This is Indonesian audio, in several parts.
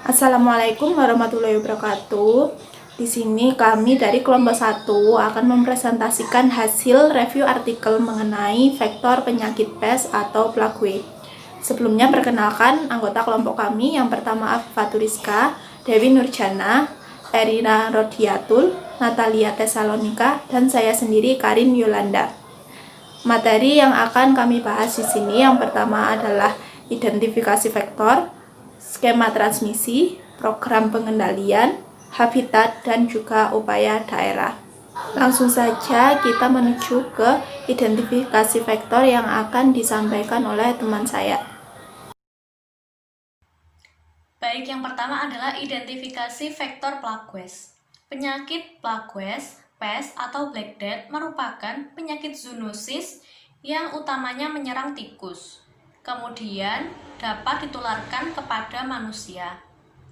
Assalamualaikum warahmatullahi wabarakatuh. Di sini kami dari kelompok 1 akan mempresentasikan hasil review artikel mengenai vektor penyakit pes atau plague. Sebelumnya perkenalkan anggota kelompok kami. Yang pertama Faturiska, Dewi Nurjana, Erina Rodiatul, Natalia Tesalonika, dan saya sendiri Karin Yolanda. Materi yang akan kami bahas di sini yang pertama adalah identifikasi vektor, skema transmisi, program pengendalian, habitat, dan juga upaya daerah. Langsung saja kita menuju ke identifikasi vektor yang akan disampaikan oleh teman saya. Baik, yang pertama adalah identifikasi vektor plagues. Penyakit plagues, pes atau Black Death merupakan penyakit zoonosis yang utamanya menyerang tikus. Kemudian dapat ditularkan kepada manusia.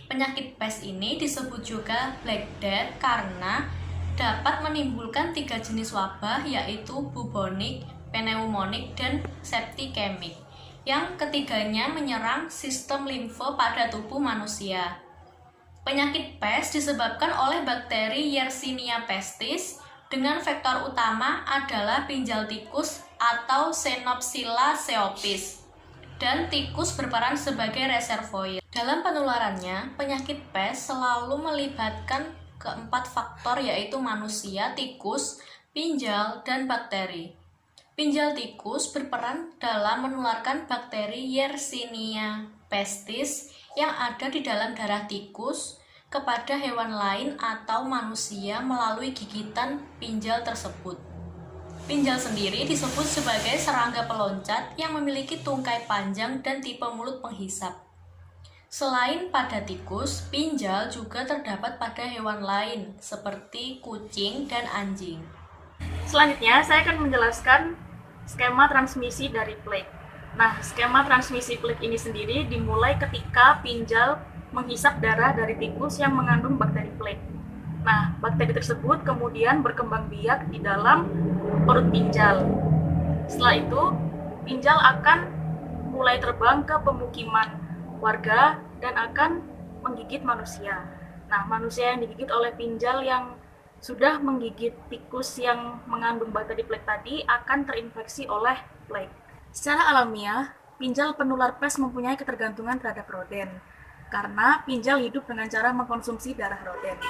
Penyakit pes ini disebut juga Black Death karena dapat menimbulkan 3 jenis wabah, yaitu bubonic, pneumonik, dan septicemic. Yang ketiganya menyerang sistem limfe pada tubuh manusia. Penyakit pes disebabkan oleh bakteri Yersinia pestis dengan vektor utama adalah pinjal tikus atau Xenopsilla ceopis, dan tikus berperan sebagai reservoir. Dalam penularannya, penyakit pes selalu melibatkan keempat faktor, yaitu manusia, tikus, pinjal, dan bakteri. Pinjal tikus berperan dalam menularkan bakteri Yersinia pestis yang ada di dalam darah tikus kepada hewan lain atau manusia melalui gigitan pinjal tersebut. Pinjal sendiri disebut sebagai serangga peloncat yang memiliki tungkai panjang dan tipe mulut penghisap. Selain pada tikus, pinjal juga terdapat pada hewan lain seperti kucing dan anjing. Selanjutnya, saya akan menjelaskan skema transmisi dari plague. Nah, skema transmisi plague ini sendiri dimulai ketika pinjal menghisap darah dari tikus yang mengandung bakteri plague. Nah, bakteri tersebut kemudian berkembang biak di dalam perut pinjal. Setelah itu, pinjal akan mulai terbang ke pemukiman warga dan akan menggigit manusia. Nah, manusia yang digigit oleh pinjal yang sudah menggigit tikus yang mengandung bakteri plague tadi akan terinfeksi oleh plague. Secara alamiah, pinjal penular pes mempunyai ketergantungan terhadap roden, karena pinjal hidup dengan cara mengkonsumsi darah roden.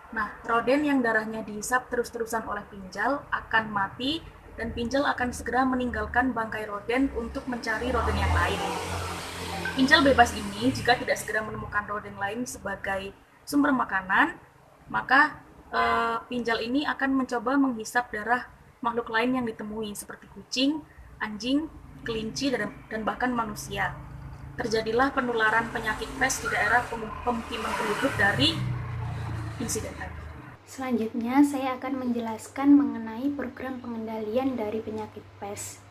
Nah, roden yang darahnya dihisap terus-terusan oleh pinjal akan mati, dan pinjal akan segera meninggalkan bangkai roden untuk mencari roden yang lain. Pinjal bebas ini jika tidak segera menemukan roden lain sebagai sumber makanan, maka pinjal ini akan mencoba menghisap darah makhluk lain yang ditemui seperti kucing, anjing, kelinci, dan bahkan manusia. Terjadilah penularan penyakit pes di daerah pemukiman penduduk dari insiden tadi. Selanjutnya, saya akan menjelaskan mengenai program pengendalian dari penyakit pes.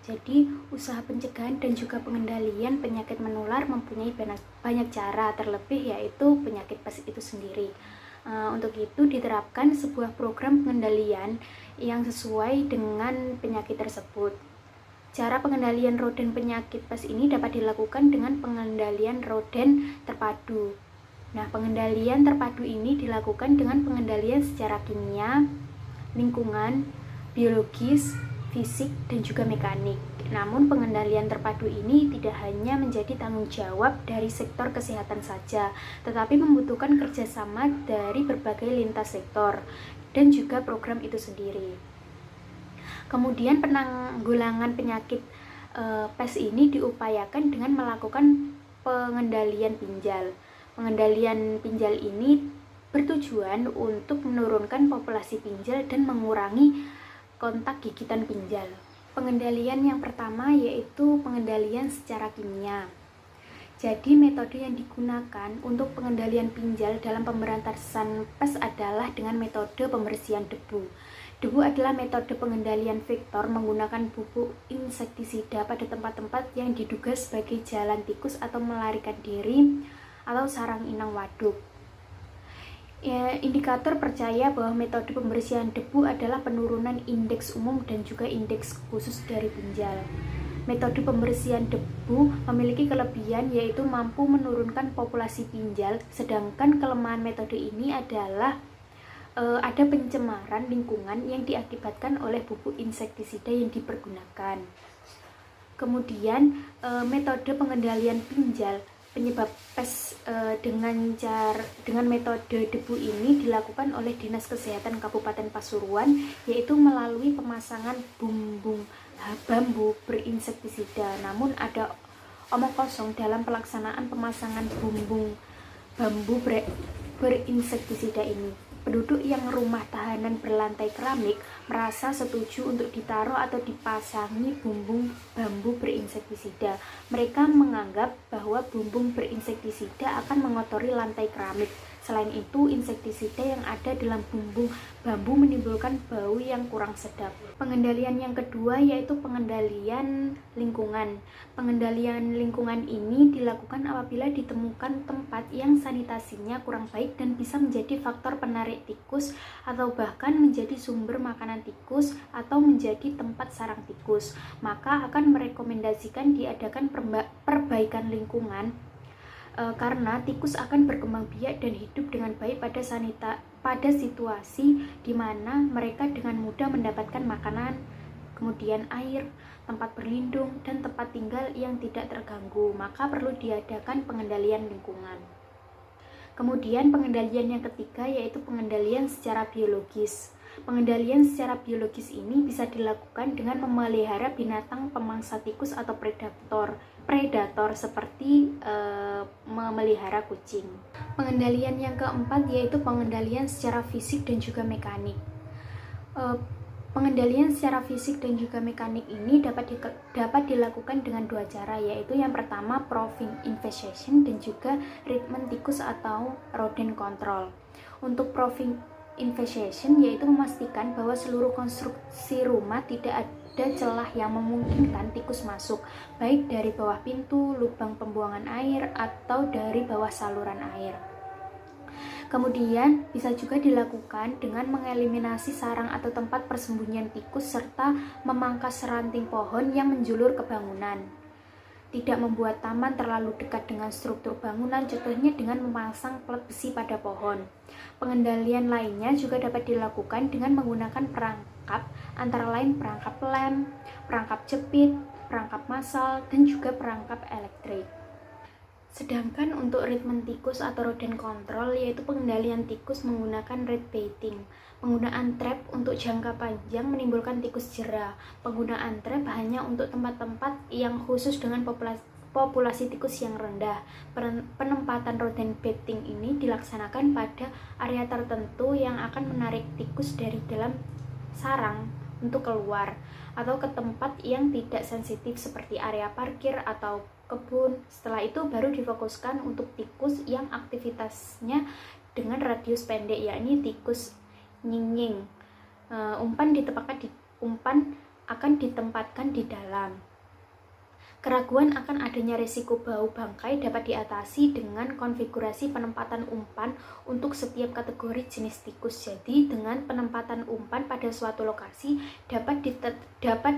Jadi, usaha pencegahan dan juga pengendalian penyakit menular mempunyai banyak cara, terlebih yaitu penyakit pes itu sendiri. Untuk itu diterapkan sebuah program pengendalian yang sesuai dengan penyakit tersebut. Cara pengendalian roden penyakit pes ini dapat dilakukan dengan pengendalian roden terpadu. Nah, pengendalian terpadu ini dilakukan dengan pengendalian secara kimia, lingkungan, biologis, fisik, dan juga mekanik. Namun pengendalian terpadu ini tidak hanya menjadi tanggung jawab dari sektor kesehatan saja, tetapi membutuhkan kerjasama dari berbagai lintas sektor dan juga program itu sendiri. Kemudian penanggulangan penyakit pes ini diupayakan dengan melakukan pengendalian pinjal. Pengendalian pinjal ini bertujuan untuk menurunkan populasi pinjal dan mengurangi kontak gigitan pinjal. Pengendalian yang pertama yaitu pengendalian secara kimia. Jadi metode yang digunakan untuk pengendalian pinjal dalam pemberantasan pes adalah dengan metode pembersihan debu. Debu adalah metode pengendalian vektor menggunakan bubuk insektisida pada tempat-tempat yang diduga sebagai jalan tikus atau melarikan diri atau sarang inang waduk. Indikator percaya bahwa metode pembersihan debu adalah penurunan indeks umum dan juga indeks khusus dari pinjal. Metode pembersihan debu memiliki kelebihan yaitu mampu menurunkan populasi pinjal, sedangkan kelemahan metode ini adalah ada pencemaran lingkungan yang diakibatkan oleh pupuk insektisida yang dipergunakan. Kemudian metode pengendalian pinjal penyebab pes dengan metode debu ini dilakukan oleh Dinas Kesehatan Kabupaten Pasuruan, yaitu melalui pemasangan bambu berinsektisida. Namun ada omong kosong dalam pelaksanaan pemasangan bambu berinsektisida ini. Penduduk yang rumah tahanan berlantai keramik merasa setuju untuk ditaruh atau dipasangi bambu berinsektisida. Mereka menganggap bahwa bumbung berinsektisida akan mengotori lantai keramik. Selain itu, insektisida yang ada dalam bumbung bambu menimbulkan bau yang kurang sedap. Pengendalian yang kedua yaitu pengendalian lingkungan. Pengendalian lingkungan ini dilakukan apabila ditemukan tempat yang sanitasinya kurang baik dan bisa menjadi faktor penarik tikus atau bahkan menjadi sumber makanan tikus atau menjadi tempat sarang tikus. Maka akan merekomendasikan diadakan perbaikan lingkungan karena tikus akan berkembang biak dan hidup dengan baik pada situasi di mana mereka dengan mudah mendapatkan makanan, kemudian air, tempat berlindung, dan tempat tinggal yang tidak terganggu. Maka perlu diadakan pengendalian lingkungan. Kemudian pengendalian yang ketiga yaitu pengendalian secara biologis. Pengendalian secara biologis ini bisa dilakukan dengan memelihara binatang pemangsa tikus atau predator seperti memelihara kucing. Pengendalian yang keempat yaitu pengendalian secara fisik dan juga mekanik. Pengendalian secara fisik dan juga mekanik ini dapat dilakukan dengan dua cara, yaitu yang pertama proofing infestation dan juga treatment tikus atau rodent control. Untuk proofing infestation yaitu memastikan bahwa seluruh konstruksi rumah tidak ada celah yang memungkinkan tikus masuk, baik dari bawah pintu, lubang pembuangan air, atau dari bawah saluran air. Kemudian bisa juga dilakukan dengan mengeliminasi sarang atau tempat persembunyian tikus serta memangkas ranting pohon yang menjulur ke bangunan. Tidak membuat taman terlalu dekat dengan struktur bangunan, contohnya dengan memasang plat besi pada pohon. Pengendalian lainnya juga dapat dilakukan dengan menggunakan perangkap, antara lain perangkap lem, perangkap jepit, perangkap massal, dan juga perangkap elektrik. Sedangkan untuk treatment tikus atau rodent control yaitu pengendalian tikus menggunakan rat baiting. Penggunaan trap untuk jangka panjang menimbulkan tikus jera. Penggunaan trap hanya untuk tempat-tempat yang khusus dengan populasi tikus yang rendah. Penempatan rodent baiting ini dilaksanakan pada area tertentu yang akan menarik tikus dari dalam sarang untuk keluar atau ke tempat yang tidak sensitif seperti area parkir atau kebun. Setelah itu baru difokuskan untuk tikus yang aktivitasnya dengan radius pendek, yakni tikus nying-nying. Umpan akan ditempatkan di dalam. Keraguan akan adanya risiko bau bangkai dapat diatasi dengan konfigurasi penempatan umpan untuk setiap kategori jenis tikus. Jadi dengan penempatan umpan pada suatu lokasi dapat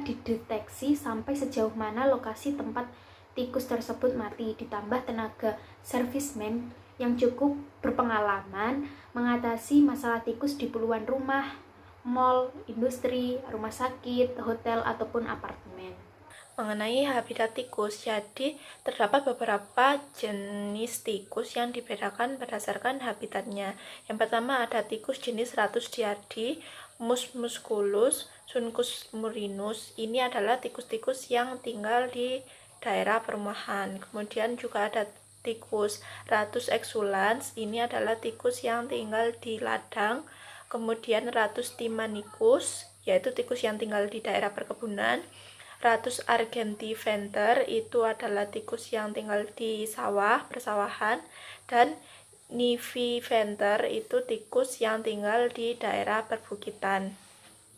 dideteksi sampai sejauh mana lokasi tempat tikus tersebut mati, ditambah tenaga serviceman yang cukup berpengalaman mengatasi masalah tikus di puluhan rumah, mal, industri, rumah sakit, hotel, ataupun apartemen. Mengenai habitat tikus, jadi terdapat beberapa jenis tikus yang dibedakan berdasarkan habitatnya. Yang pertama ada tikus jenis Rattus diardi, Mus musculus, Suncus murinus. Ini adalah tikus-tikus yang tinggal di daerah perumahan. Kemudian juga ada tikus Rattus exulans, ini adalah tikus yang tinggal di ladang. Kemudian Rattus timanicus, yaitu tikus yang tinggal di daerah perkebunan. Rattus argentiventer itu adalah tikus yang tinggal di sawah, persawahan. Dan niviventer itu tikus yang tinggal di daerah perbukitan.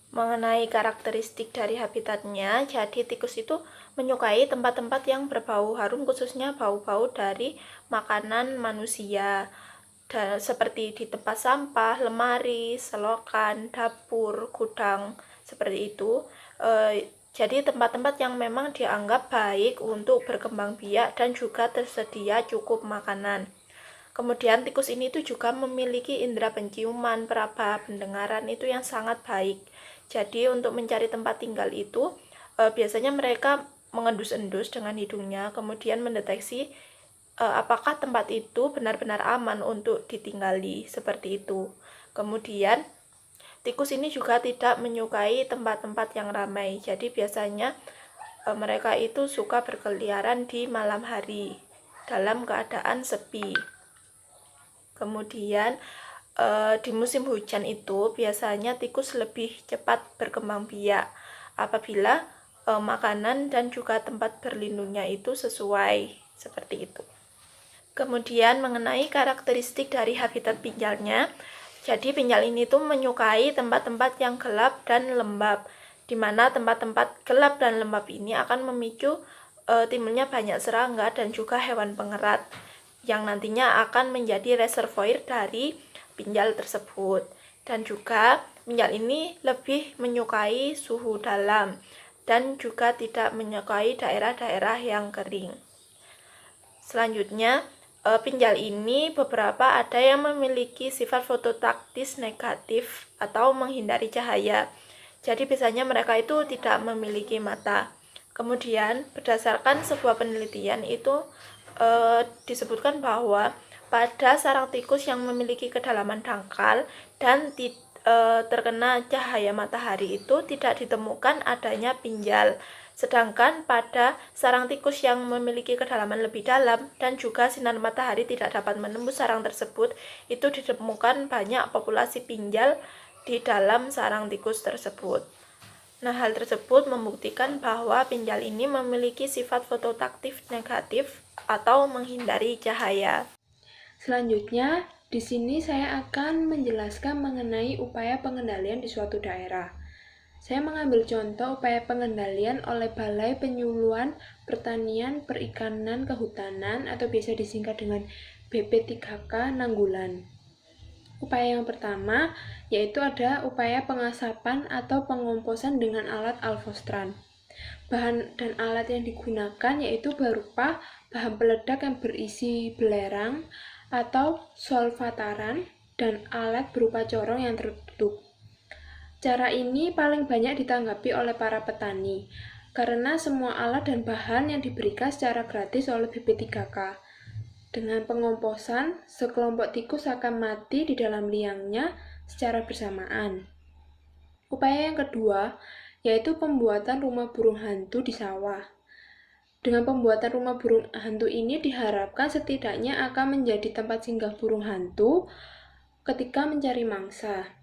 Mengenai karakteristik dari habitatnya, jadi tikus itu menyukai tempat-tempat yang berbau harum, khususnya bau-bau dari makanan manusia, seperti di tempat sampah, lemari, selokan, dapur, gudang, seperti itu. Jadi tempat-tempat yang memang dianggap baik untuk berkembang biak dan juga tersedia cukup makanan. Kemudian tikus ini tuh juga memiliki indera penciuman, peraba, pendengaran itu yang sangat baik. Jadi untuk mencari tempat tinggal itu biasanya mereka mengendus-endus dengan hidungnya, kemudian mendeteksi apakah tempat itu benar-benar aman untuk ditinggali, seperti itu. Kemudian tikus ini juga tidak menyukai tempat-tempat yang ramai. Jadi biasanya mereka itu suka berkeliaran di malam hari dalam keadaan sepi. Kemudian di musim hujan itu biasanya tikus lebih cepat berkembang biak apabila makanan dan juga tempat berlindungnya itu sesuai, seperti itu. Kemudian mengenai karakteristik dari habitat pinjalnya, jadi pinjal ini tuh menyukai tempat-tempat yang gelap dan lembab, di mana tempat-tempat gelap dan lembab ini akan memicu timbulnya banyak serangga dan juga hewan pengerat yang nantinya akan menjadi reservoir dari pinjal tersebut. Dan juga pinjal ini lebih menyukai suhu dalam dan juga tidak menyukai daerah-daerah yang kering. Selanjutnya, pinjal ini beberapa ada yang memiliki sifat fototaktis negatif atau menghindari cahaya. Jadi biasanya mereka itu tidak memiliki mata. Kemudian berdasarkan sebuah penelitian itu disebutkan bahwa pada sarang tikus yang memiliki kedalaman dangkal dan terkena cahaya matahari itu tidak ditemukan adanya pinjal. Sedangkan pada sarang tikus yang memiliki kedalaman lebih dalam dan juga sinar matahari tidak dapat menembus sarang tersebut, itu ditemukan banyak populasi pinjal di dalam sarang tikus tersebut. Nah, hal tersebut membuktikan bahwa pinjal ini memiliki sifat fototaktif negatif atau menghindari cahaya. Selanjutnya, di sini saya akan menjelaskan mengenai upaya pengendalian di suatu daerah. Saya mengambil contoh upaya pengendalian oleh Balai Penyuluhan Pertanian Perikanan Kehutanan atau biasa disingkat dengan BP3K Nanggulan. Upaya yang pertama yaitu ada upaya pengasapan atau pengomposan dengan alat alfostran. Bahan dan alat yang digunakan yaitu berupa bahan peledak yang berisi belerang atau solvataran dan alat berupa corong yang tertutup. Cara ini paling banyak ditanggapi oleh para petani, karena semua alat dan bahan yang diberikan secara gratis oleh BP3K. Dengan pengomposan, sekelompok tikus akan mati di dalam liangnya secara bersamaan. Upaya yang kedua, yaitu pembuatan rumah burung hantu di sawah. Dengan pembuatan rumah burung hantu ini diharapkan setidaknya akan menjadi tempat singgah burung hantu ketika mencari mangsa.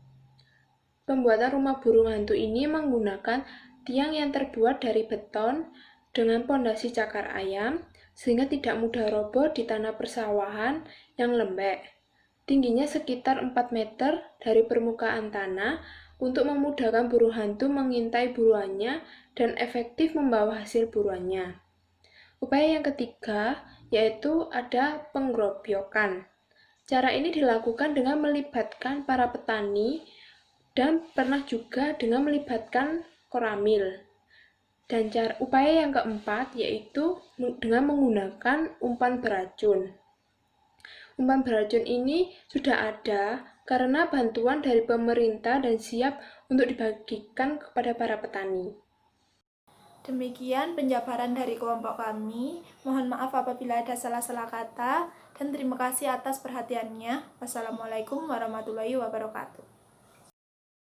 Pembuatan rumah burung hantu ini menggunakan tiang yang terbuat dari beton dengan pondasi cakar ayam, sehingga tidak mudah roboh di tanah persawahan yang lembek. Tingginya sekitar 4 meter dari permukaan tanah untuk memudahkan burung hantu mengintai buruannya dan efektif membawa hasil buruannya. Upaya yang ketiga yaitu ada penggerobyokan. Cara ini dilakukan dengan melibatkan para petani dan pernah juga dengan melibatkan koramil. Dan upaya yang keempat yaitu dengan menggunakan umpan beracun. Umpan beracun ini sudah ada karena bantuan dari pemerintah dan siap untuk dibagikan kepada para petani. Demikian penjabaran dari kelompok kami. Mohon maaf apabila ada salah-salah kata dan terima kasih atas perhatiannya. Wassalamualaikum warahmatullahi wabarakatuh.